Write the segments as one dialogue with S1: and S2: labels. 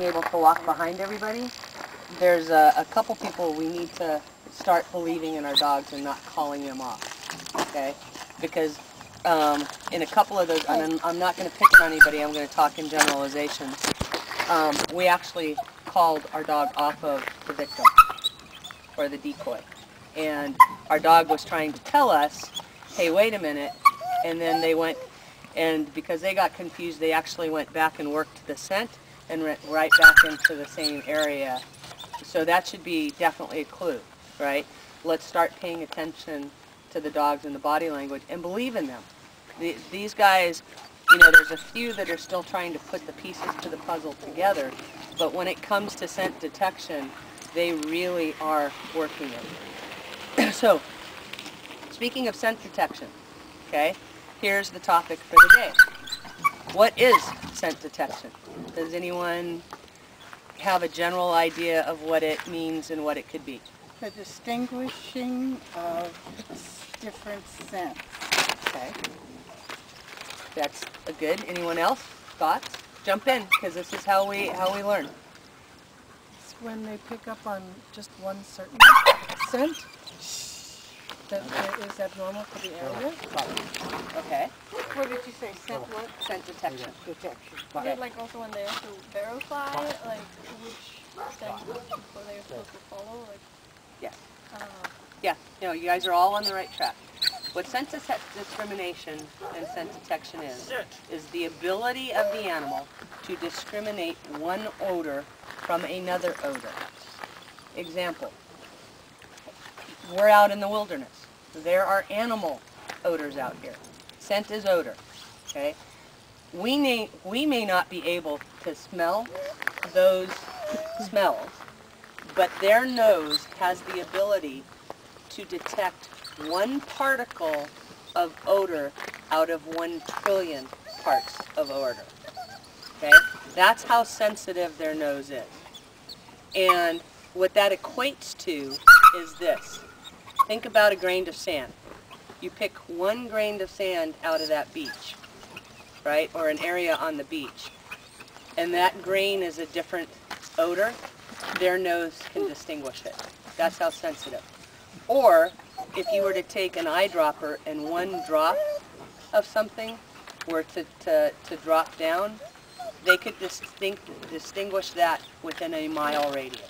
S1: able to walk behind everybody, there's a couple people we need to start believing in our dogs and not calling them off, okay? Because in a couple of those, and I'm not going to pick on anybody, I'm going to talk in generalizations, we actually called our dog off of the victim, or the decoy. And our dog was trying to tell us, hey, wait a minute, and then they went, and because they got confused, they actually went back and worked the scent and went right back into the same area. So that should be definitely a clue, right? Let's start paying attention to the dogs and the body language and believe in them. These guys, you know, there's a few that are still trying to put the pieces to the puzzle together, but when it comes to scent detection, they really are working it. So, speaking of scent detection, okay, here's the topic for the day. What is scent detection? Does anyone have a general idea of what it means and what it could be?
S2: The distinguishing of different scents.
S1: Okay. That's a good. Anyone else? Thoughts? Jump in, because this is how we learn.
S3: It's when they pick up on just one certain scent that is abnormal for the area.
S1: Okay.
S2: What did you say? Scent what?
S1: Scent detection.
S2: Detection.
S4: Is it like also when they have to verify like which scent people they're supposed to follow? Like,
S1: Yes. Yeah. No, you guys are all on the right track. What scent discrimination and scent detection is the ability of the animal to discriminate one odor from another odor. Example. We're out in the wilderness. There are animal odors out here. Scent is odor. Okay? We may not be able to smell those smells, but their nose has the ability to detect one particle of odor out of 1 trillion parts of odor. Okay? That's how sensitive their nose is. And what that equates to is this. Think about a grain of sand. You pick one grain of sand out of that beach, right, or an area on the beach, and that grain is a different odor, their nose can distinguish it. That's how sensitive. Or if you were to take an eyedropper and one drop of something were to drop down, they could distinguish that within a mile radius.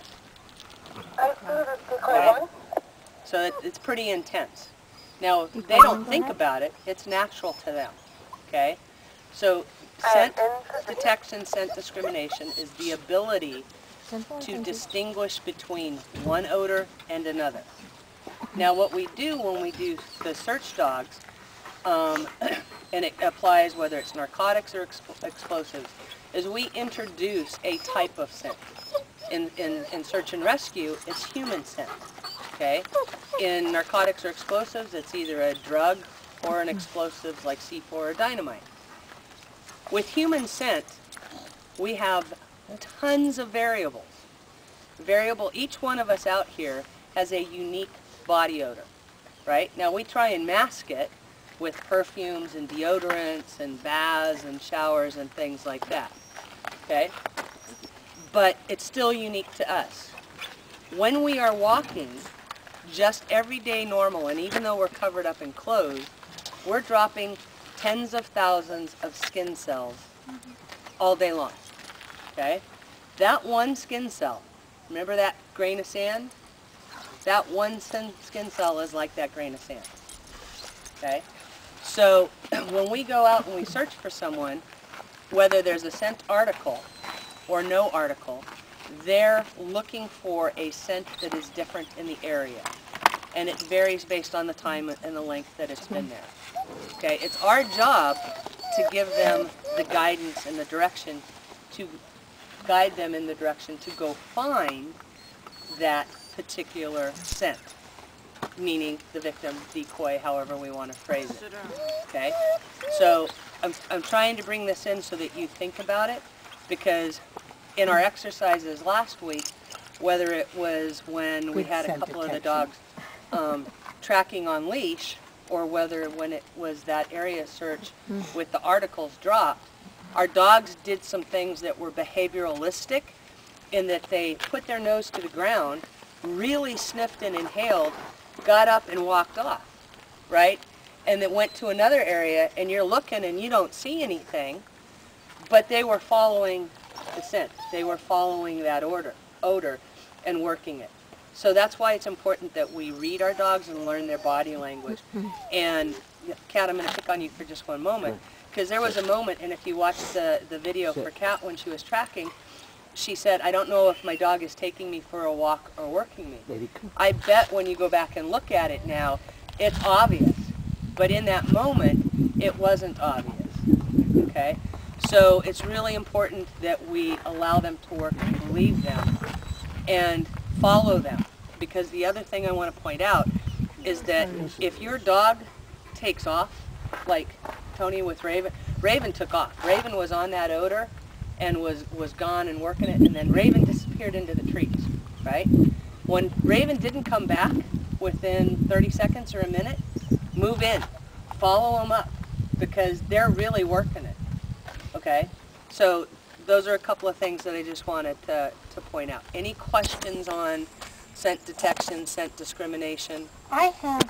S1: Okay? So it's pretty intense. Now, they don't think about it. It's natural to them. Okay? So scent detection, scent discrimination is the ability to distinguish between one odor and another. Now, what we do when we do the search dogs, and it applies whether it's narcotics or explosives, is we introduce a type of scent. In search and rescue, it's human scent. Okay? In narcotics or explosives, it's either a drug or an explosive like C4 or dynamite. With human scent, we have tons of variables. Each one of us out here has a unique body odor, right? Now we try and mask it with perfumes and deodorants and baths and showers and things like that, okay? But it's still unique to us. When we are walking, just everyday normal, and even though we're covered up in clothes, we're dropping tens of thousands of skin cells all day long, okay? That one skin cell, remember that grain of sand? That one skin cell is like that grain of sand, okay? So when we go out and we search for someone, whether there's a scent article or no article, they're looking for a scent that is different in the area. And it varies based on the time and the length that it's been there. Okay, it's our job to give them the guidance and the direction to guide them in the direction to go find that particular scent, meaning the victim, decoy, however we want to phrase it. Okay, so I'm trying to bring this in so that you think about it, because in our exercises last week, whether it was when we had a couple of the dogs tracking on leash, or whether when it was that area search with the articles dropped, Our dogs did some things that were behavioralistic in that they put their nose to the ground, really sniffed and inhaled, got up and walked off, right? And then went to another area and you're looking and you don't see anything, but they were following the scent. They were following that odor and working it. So that's why it's important that we read our dogs and learn their body language. And Kat, I'm going to pick on you for just one moment, because there was a moment, and if you watch the video for Kat when she was tracking, she said, I don't know if my dog is taking me for a walk or working me. I bet when you go back and look at it now, it's obvious. But in that moment, it wasn't obvious. Okay? So it's really important that we allow them to work and believe them and follow them. Because the other thing I want to point out is that if your dog takes off, like Tony with Raven, Raven took off. Raven was on that odor and was gone and working it, and then Raven disappeared into the trees, right? When Raven didn't come back within 30 seconds or a minute, move in, follow them up, because they're really working it, okay? So those are a couple of things that I just wanted to point out. Any questions on scent detection, scent discrimination?
S2: I have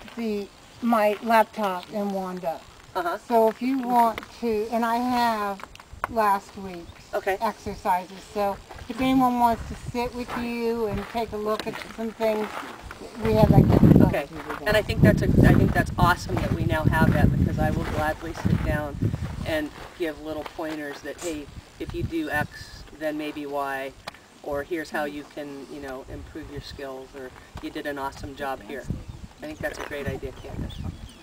S2: my laptop in Wanda. So if you want to, and I have last week's exercises, so if anyone wants to sit with you and take a look at some things, we have that capability.
S1: Okay, and I think that's awesome that we now have that, because I will gladly sit down and give little pointers that, hey, if you do X, then maybe Y, or here's how you can, you know, improve your skills, or you did an awesome job here. I think that's a great idea, Candace.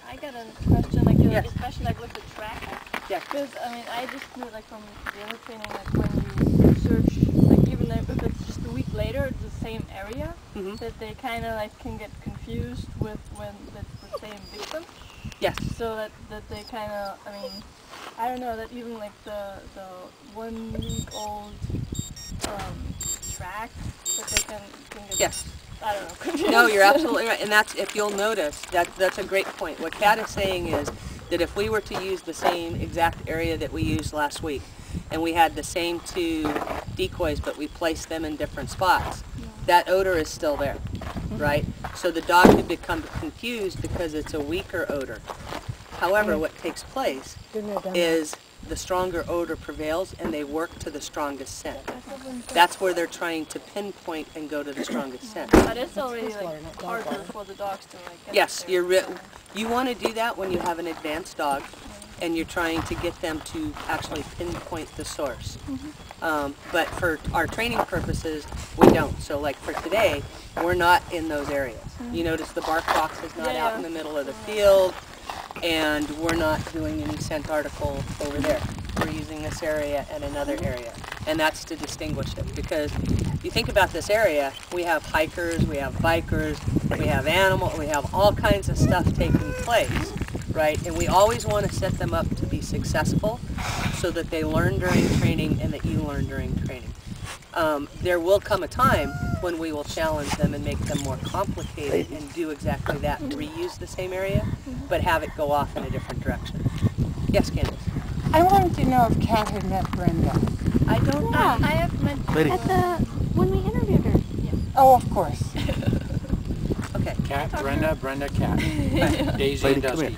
S4: I got a question, like,
S1: Yes.
S4: especially like with the tracking.
S1: Yeah.
S4: Because, I mean, I just knew, like, from the other training, like, when you search, like, even if it's just a week later, it's the same area, that they kind of, like, can get confused with when it's the same victim.
S1: Yes.
S4: So that they kind of, I mean, I don't know, that even, like, the 1 week old track, that they can get...
S1: Yes.
S4: I don't know, confused.
S1: No, you're absolutely right, and that's, if you'll notice, that's a great point. What Kat is saying is that if we were to use the same exact area that we used last week, and we had the same 2 decoys, but we placed them in different spots, that odor is still there, right? So the dog could become confused because it's a weaker odor. However, what takes place is the stronger odor prevails and they work to the strongest scent. That's where they're trying to pinpoint and go to the strongest scent.
S4: But it's already, like, harder for the dogs to, like, get
S1: Yes,
S4: there.
S1: you want to do that when you have an advanced dog and you're trying to get them to actually pinpoint the source. But for our training purposes, we don't. So like for today, we're not in those areas. You notice the bark box is not out in the middle of the field, and we're not doing any scent article over there. We're using this area and another area. And that's to distinguish it, because you think about this area, we have hikers, we have bikers, we have animals, we have all kinds of stuff taking place, right? And we always want to set them up to be successful so that they learn during training and that you learn during training. There will come a time when we will challenge them and make them more complicated and do exactly that, reuse the same area, but have it go off in a different direction. Yes, Candace?
S2: I wanted to know if Kat had met Brenda.
S1: I don't know.
S4: I have met
S5: When we interviewed her.
S2: Oh, of course.
S1: Okay.
S6: Kat, Brenda, Kat. Daisy and Dusty.